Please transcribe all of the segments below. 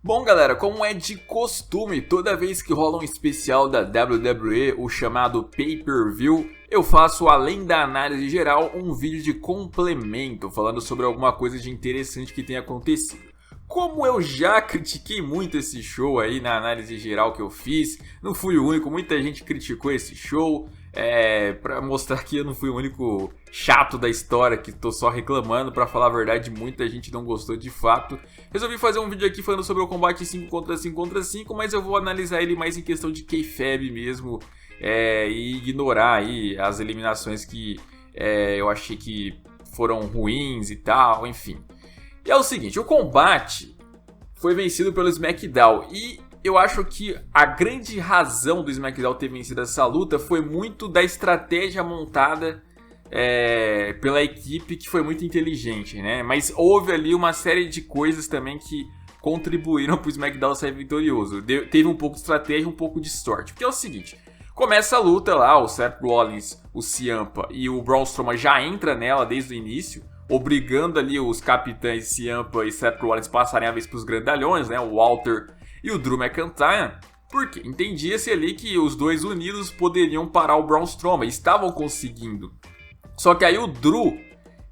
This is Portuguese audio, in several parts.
Bom galera, como é de costume, toda vez que rola um especial da WWE, o chamado Pay-Per-View, eu faço, além da análise geral, um vídeo de complemento, falando sobre alguma coisa de interessante que tenha acontecido. Como eu já critiquei muito esse show aí na análise geral que eu fiz, não fui o único, muita gente criticou esse show, pra mostrar que eu não fui o único chato da história que tô só reclamando. Pra falar a verdade, muita gente não gostou de fato. Resolvi fazer um vídeo aqui falando sobre o combate 5 contra 5 contra 5, mas eu vou analisar ele mais em questão de kayfabe mesmo, e ignorar aí as eliminações que eu achei que foram ruins e tal, enfim. E é o seguinte, o combate foi vencido pelo SmackDown e eu acho que a grande razão do SmackDown ter vencido essa luta foi muito da estratégia montada pela equipe, que foi muito inteligente, né? Mas houve ali uma série de coisas também que contribuíram para o SmackDown ser vitorioso. Teve um pouco de estratégia, um pouco de sorte. Porque é o seguinte, começa a luta lá, o Seth Rollins, o Ciampa e o Braun Strowman já entra nela desde o início, obrigando ali os capitães Ciampa e Seth Rollins passarem a vez para os grandalhões, né? O Walter e o Drew McIntyre, porque entendia-se ali que os dois unidos poderiam parar o Braun Strowman, e estavam conseguindo. Só que aí o Drew,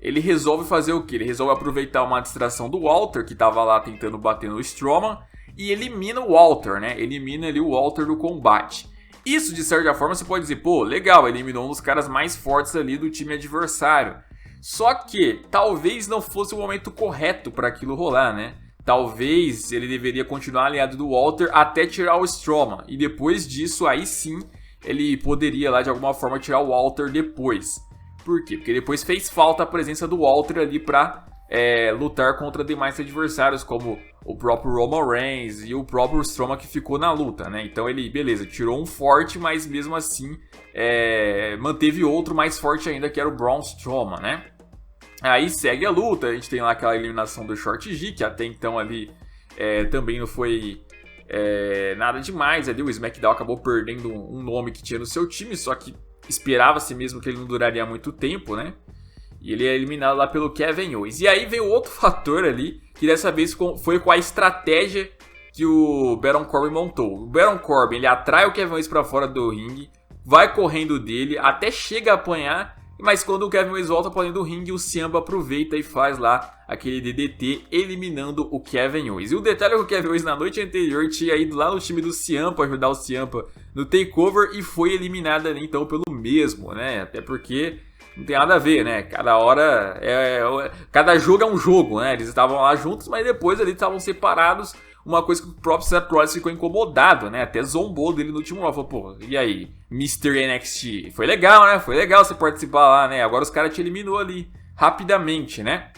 ele resolve fazer o quê? Ele resolve aproveitar uma distração do Walter, que estava lá tentando bater no Strowman, e elimina o Walter, né? Elimina ali o Walter do combate. Isso, de certa forma, você pode dizer, pô, legal, eliminou um dos caras mais fortes ali do time adversário. Só que talvez não fosse o momento correto para aquilo rolar, né? Talvez ele deveria continuar aliado do Walter até tirar o Strowman. E depois disso, aí sim, ele poderia lá de alguma forma tirar o Walter depois. Por quê? Porque depois fez falta a presença do Walter ali para lutar contra demais adversários, como o próprio Roman Reigns e o próprio Strowman, que ficou na luta, né? Então ele, beleza, tirou um forte, mas mesmo assim manteve outro mais forte ainda, que era o Braun Strowman, né? Aí segue a luta, a gente tem lá aquela eliminação do Short G, que até então ali também não foi nada demais. Ali o SmackDown acabou perdendo um nome que tinha no seu time, só que esperava-se mesmo que ele não duraria muito tempo, né? E ele é eliminado lá pelo Kevin Owens. E aí vem outro fator ali, que dessa vez foi com a estratégia que o Baron Corbin montou. O Baron Corbin, ele atrai o Kevin Owens pra fora do ringue, vai correndo dele, até chega a apanhar, mas quando o Kevin Owens volta para dentro do ringue, o Ciampa aproveita e faz lá aquele DDT, eliminando o Kevin Owens. E o detalhe é que o Kevin Owens na noite anterior tinha ido lá no time do Ciampa, ajudar o Ciampa no takeover, e foi eliminado ali então pelo mesmo, né? Até porque não tem nada a ver, né? Cada hora, cada jogo é um jogo, né? Eles estavam lá juntos, mas depois ali estavam separados. Uma coisa que o próprio Seth Rollins ficou incomodado, né? Até zombou dele no último Raw. Falou, pô, e aí, Mr. NXT? Foi legal, né? Foi legal você participar lá, né? Agora os caras te eliminou ali, rapidamente, né?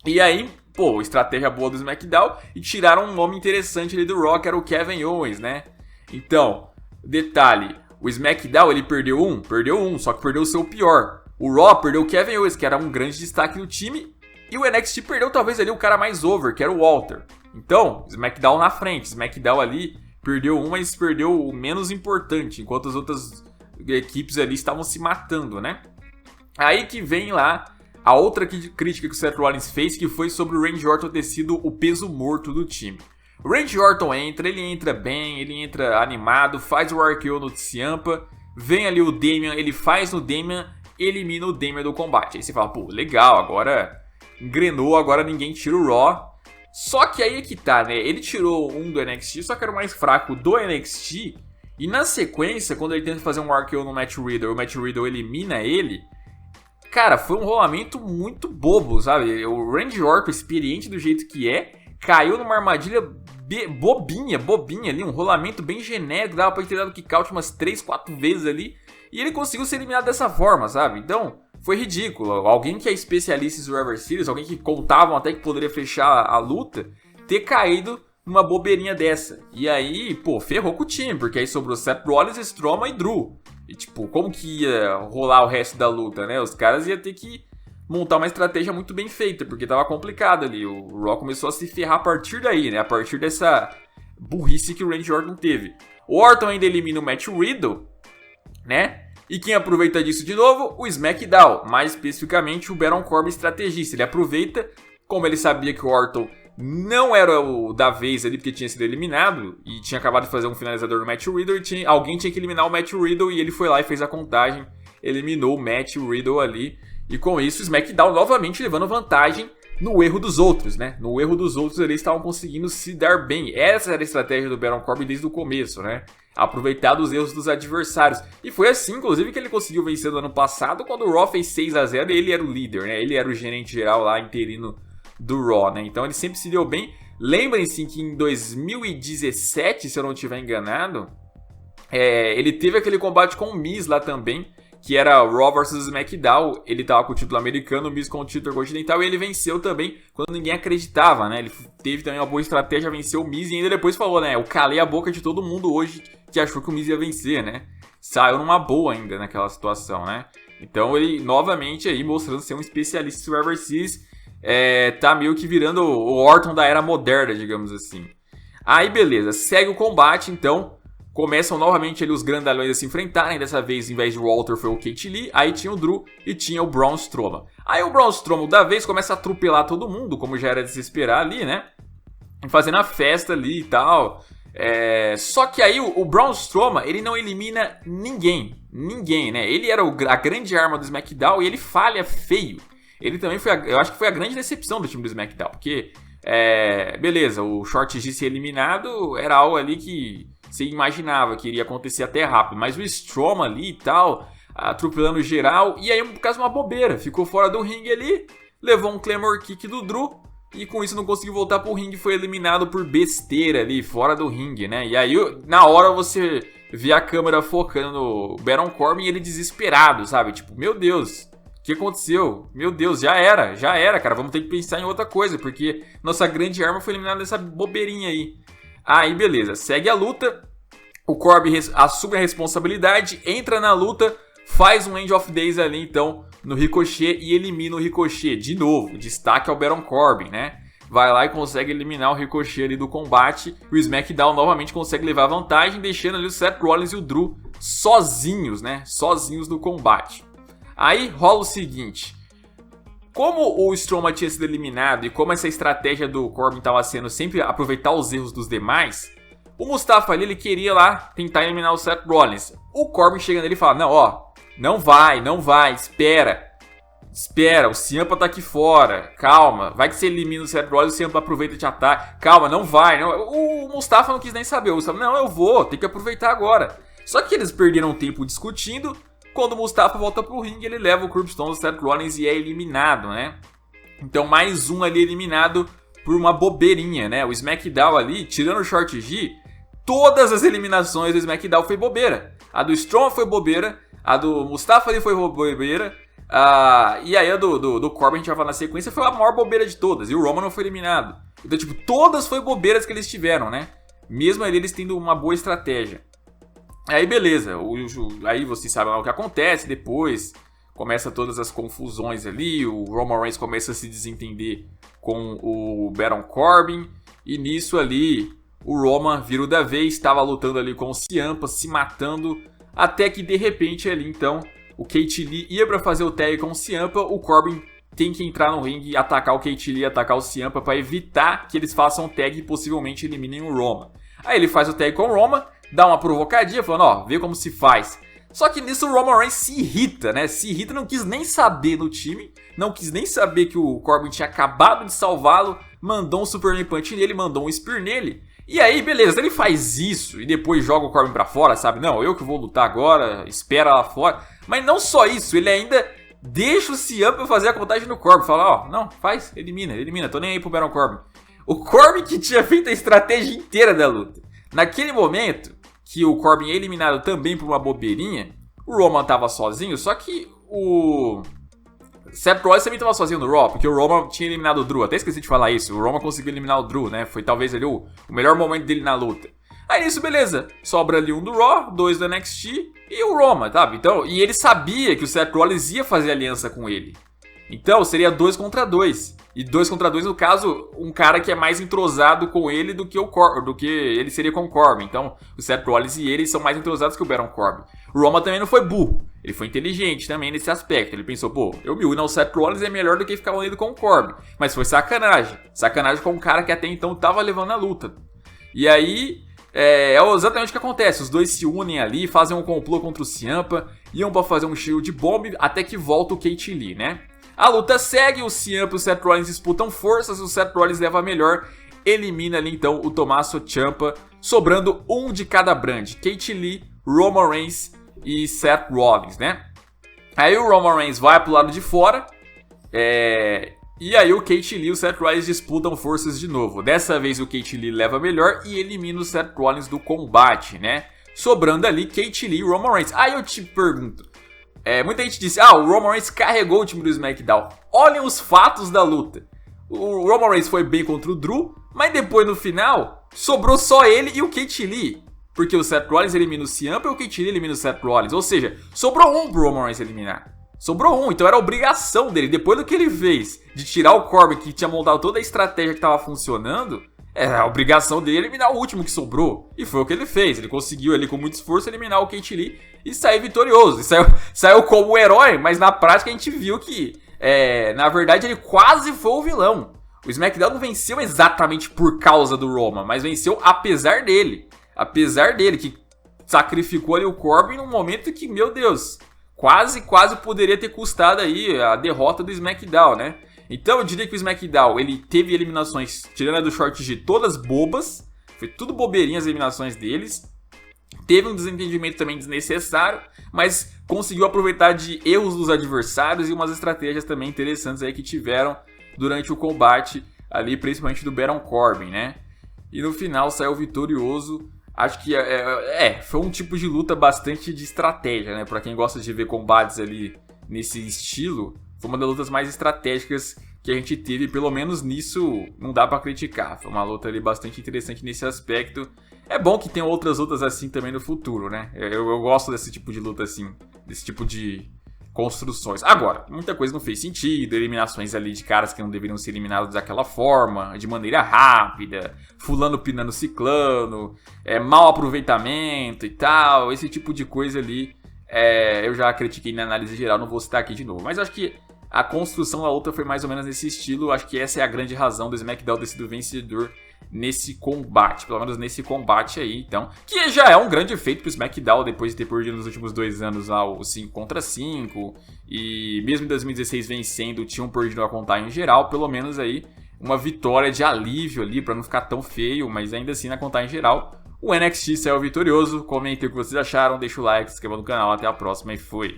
E aí, pô, estratégia boa do SmackDown, e tiraram um nome interessante ali do Raw, que era o Kevin Owens, né? Então, detalhe, o SmackDown, ele perdeu um, só que perdeu o seu pior. O Raw perdeu o Kevin Owens, que era um grande destaque do time, e o NXT perdeu talvez ali o cara mais over, que era o Walter. Então, SmackDown na frente, SmackDown ali perdeu um, mas perdeu o menos importante, enquanto as outras equipes ali estavam se matando, né? Aí que vem lá a outra crítica que o Seth Rollins fez, que foi sobre o Randy Orton ter sido o peso morto do time. O Randy Orton ele entra bem, ele entra animado, faz o RKO no Ciampa, vem ali o Damian, ele faz no Damian, elimina o Damian do combate. Aí você fala, pô, legal, agora engrenou, agora ninguém tira o Raw. Só que aí é que tá, né? Ele tirou um do NXT, só que era o mais fraco do NXT. E na sequência, quando ele tenta fazer um RKO no Matt Riddle, o Matt Riddle elimina ele. Cara, foi um rolamento muito bobo, sabe? O Randy Orton, experiente do jeito que caiu numa armadilha bobinha ali. Um rolamento bem genérico, dava pra ele ter dado kick-out umas 3, 4 vezes ali. E ele conseguiu ser eliminado dessa forma, sabe? Então, foi ridículo. Alguém que é especialista em Survivor Series, alguém que contavam até que poderia fechar a luta, ter caído numa bobeirinha dessa. E aí, pô, ferrou com o time, porque aí sobrou Seth Rollins, Strowman e Drew. E tipo, como que ia rolar o resto da luta, né? Os caras iam ter que montar uma estratégia muito bem feita, porque tava complicado ali. O Raw começou a se ferrar a partir daí, né? A partir dessa burrice que o Randy Orton teve. O Orton ainda elimina o Matt Riddle, né? E quem aproveita disso de novo? O SmackDown, mais especificamente o Baron Corbin estrategista. Ele aproveita, como ele sabia que o Orton não era o da vez ali, porque tinha sido eliminado e tinha acabado de fazer um finalizador no Matt Riddle e alguém tinha que eliminar o Matt Riddle e ele foi lá e fez a contagem, eliminou o Matt Riddle ali e com isso o SmackDown novamente levando vantagem no erro dos outros, né? No erro dos outros eles estavam conseguindo se dar bem. Essa era a estratégia do Baron Corbin desde o começo, né? Aproveitar dos erros dos adversários. E foi assim, inclusive, que ele conseguiu vencer no ano passado, quando o Raw fez 6-0 e ele era o líder, né? Ele era o gerente geral lá, interino do Raw, né? Então ele sempre se deu bem. Lembrem-se que em 2017, se eu não estiver enganado, ele teve aquele combate com o Miz lá também, que era Raw vs SmackDown. Ele tava com o título americano, o Miz com o título continental, e ele venceu também quando ninguém acreditava, né? Ele teve também uma boa estratégia, venceu o Miz, e ainda depois falou, né? Eu calei a boca de todo mundo hoje que achou que o Miz ia vencer, né? Saiu numa boa ainda naquela situação, né? Então ele, novamente, aí mostrando ser um especialista em Survivor Series, tá meio que virando o Orton da era moderna, digamos assim. Aí, beleza, segue o combate, então. Começam novamente ali os grandalhões a se enfrentarem. Dessa vez, em vez de Walter, foi o Keith Lee. Aí tinha o Drew e tinha o Braun Strowman. Aí o Braun Strowman, da vez, começa a atropelar todo mundo, como já era de se esperar ali, né? Fazendo a festa ali e tal. Só que aí o Braun Strowman, ele não elimina ninguém. Ninguém, né? Ele era a grande arma do SmackDown e ele falha feio. Ele também foi, eu acho que foi a grande decepção do time do SmackDown. Porque, beleza, o Short G ser eliminado era algo ali que você imaginava que iria acontecer até rápido. Mas o Strowman ali e tal, atropelando geral. E aí, por causa de uma bobeira, ficou fora do ringue ali, levou um Claymore Kick do Drew. E com isso não conseguiu voltar pro ringue, foi eliminado por besteira ali, fora do ringue, né? E aí, na hora você vê a câmera focando no Baron Corbin e ele desesperado, sabe? Tipo, meu Deus, o que aconteceu? Meu Deus, já era, cara. Vamos ter que pensar em outra coisa, porque nossa grande arma foi eliminada dessa bobeirinha aí. Aí, beleza, segue a luta. O Corbin assume a responsabilidade, entra na luta, faz um End of Days ali, então, no Ricochet e elimina o Ricochet. De novo, destaque ao Baron Corbin, né? Vai lá e consegue eliminar o Ricochet ali do combate. O SmackDown novamente consegue levar vantagem, deixando ali o Seth Rollins e o Drew sozinhos, né? Sozinhos no combate. Aí rola o seguinte. Como o Strowman tinha sido eliminado e como essa estratégia do Corbin estava sendo sempre aproveitar os erros dos demais, o Mustafa ali, ele queria lá tentar eliminar o Seth Rollins. O Corbin chega nele e fala, não vai, espera, o Ciampa tá aqui fora, calma, vai que você elimina o Seth Rollins, o Ciampa aproveita e te ataca, calma, não vai, não. O Mustafa não quis nem saber, o Mustafa, não, eu vou, tem que aproveitar agora. Só que eles perderam tempo discutindo. Quando o Mustafa volta pro ringue, ele leva o Curbstone do Seth Rollins e é eliminado, né? Então mais um ali eliminado por uma bobeirinha, né? O SmackDown ali, tirando o Short G, todas as eliminações do SmackDown foi bobeira. A do Strowman foi bobeira, a do Mustafa ali foi bobeira, e aí a do Corbin, a gente vai falar na sequência, foi a maior bobeira de todas. E o Roman não foi eliminado. Então, tipo, todas foi bobeiras que eles tiveram, né? Mesmo ali eles tendo uma boa estratégia. Aí beleza, aí vocês sabem lá o que acontece depois, começa todas as confusões ali, o Roman Reigns começa a se desentender com o Baron Corbin, e nisso ali o Roman vira o da vez, estava lutando ali com o Ciampa, se matando, até que de repente ali então o Keith Lee ia para fazer o tag com o Ciampa, o Corbin tem que entrar no ringue e atacar o Keith Lee, atacar o Ciampa para evitar que eles façam o tag e possivelmente eliminem o Roman. Aí ele faz o tag com o Roman, dá uma provocadinha, falando, vê como se faz. Só que nisso o Roman Reigns se irrita, né? Se irrita, não quis nem saber no time, não quis nem saber que o Corbin tinha acabado de salvá-lo, mandou um Superman Punch nele, mandou um Spear nele. E aí, beleza, ele faz isso e depois joga o Corbin pra fora, sabe? Não, eu que vou lutar agora, espera lá fora. Mas não só isso, ele ainda deixa o Ciampa fazer a contagem no Corbin. Fala, não, faz, elimina, tô nem aí pro Baron Corbin. O Corbin que tinha feito a estratégia inteira da luta. Naquele momento que o Corbin é eliminado também por uma bobeirinha, o Roman tava sozinho, só que o Seth Rollins também tava sozinho no Raw, porque o Roman tinha eliminado o Drew, até esqueci de falar isso, o Roman conseguiu eliminar o Drew, né, foi talvez ali o melhor momento dele na luta. Aí nisso, beleza, sobra ali um do Raw, 2 do NXT e o Roman, sabe? Então, e ele sabia que o Seth Rollins ia fazer aliança com ele, então seria 2 contra 2. E 2 contra 2, no caso, um cara que é mais entrosado com ele do que ele seria com o Corbin. Então, o Seth Rollins e ele são mais entrosados que o Baron Corbin. O Roman também não foi burro. Ele foi inteligente também nesse aspecto. Ele pensou, pô, eu me uno ao Seth Rollins é melhor do que ficar unido com o Corbin. Mas foi sacanagem. Sacanagem com um cara que até então tava levando a luta. E aí, é exatamente o que acontece. Os dois se unem ali, fazem um complô contra o Ciampa, iam pra fazer um Shield Bomb, até que volta o Keith Lee, né? A luta segue, o Ciampa e o Seth Rollins disputam forças, o Seth Rollins leva a melhor, elimina ali então o Tommaso Ciampa, sobrando um de cada brand. Keith Lee, Roman Reigns e Seth Rollins, né? Aí o Roman Reigns vai pro lado de fora, e aí o Keith Lee e o Seth Rollins disputam forças de novo. Dessa vez o Keith Lee leva a melhor e elimina o Seth Rollins do combate, né? Sobrando ali Keith Lee e Roman Reigns. Aí eu te pergunto, muita gente disse, o Roman Reigns carregou o time do SmackDown. Olhem os fatos da luta. O Roman Reigns foi bem contra o Drew, mas depois no final sobrou só ele e o Keith Lee. Porque o Seth Rollins elimina o Ciampa e o Keith Lee elimina o Seth Rollins. Ou seja, sobrou um pro Roman Reigns eliminar. Sobrou um, então era obrigação dele. Depois do que ele fez de tirar o Corbin, que tinha montado toda a estratégia que estava funcionando, era a obrigação dele eliminar o último que sobrou. E foi o que ele fez. Ele conseguiu ali com muito esforço eliminar o Keith Lee e sair vitorioso. E saiu como herói, mas na prática a gente viu que, na verdade, ele quase foi o vilão. O SmackDown não venceu exatamente por causa do Roman, mas venceu apesar dele. Apesar dele, que sacrificou ali o Corbin num momento que, meu Deus, quase poderia ter custado aí a derrota do SmackDown, né? Então eu diria que o SmackDown, ele teve eliminações, tirando a do Short G, todas bobas. Foi tudo bobeirinha as eliminações deles. Teve um desentendimento também desnecessário, mas conseguiu aproveitar de erros dos adversários e umas estratégias também interessantes aí que tiveram durante o combate ali, principalmente do Baron Corbin, né? E no final saiu vitorioso. Acho que foi um tipo de luta bastante de estratégia, né? Pra quem gosta de ver combates ali nesse estilo, foi uma das lutas mais estratégicas que a gente teve. Pelo menos nisso não dá pra criticar. Foi uma luta ali bastante interessante nesse aspecto. É bom que tenha outras lutas assim também no futuro, né? Eu gosto desse tipo de luta assim, desse tipo de construções. Agora, muita coisa não fez sentido, eliminações ali de caras que não deveriam ser eliminados daquela forma, de maneira rápida, fulano pinando ciclano, mau aproveitamento e tal, esse tipo de coisa ali, eu já critiquei na análise geral, não vou citar aqui de novo, mas acho que a construção da luta foi mais ou menos nesse estilo, acho que essa é a grande razão do SmackDown ter sido vencedor nesse combate, pelo menos nesse combate aí, então, que já é um grande feito pro SmackDown depois de ter perdido nos últimos 2 anos lá o 5 contra 5, e mesmo em 2016 vencendo, tinham perdido a contagem em geral, pelo menos aí uma vitória de alívio ali, pra não ficar tão feio, mas ainda assim na contagem geral, o NXT saiu vitorioso. Comentem o que vocês acharam, deixa o like, se inscreva no canal, até a próxima e fui!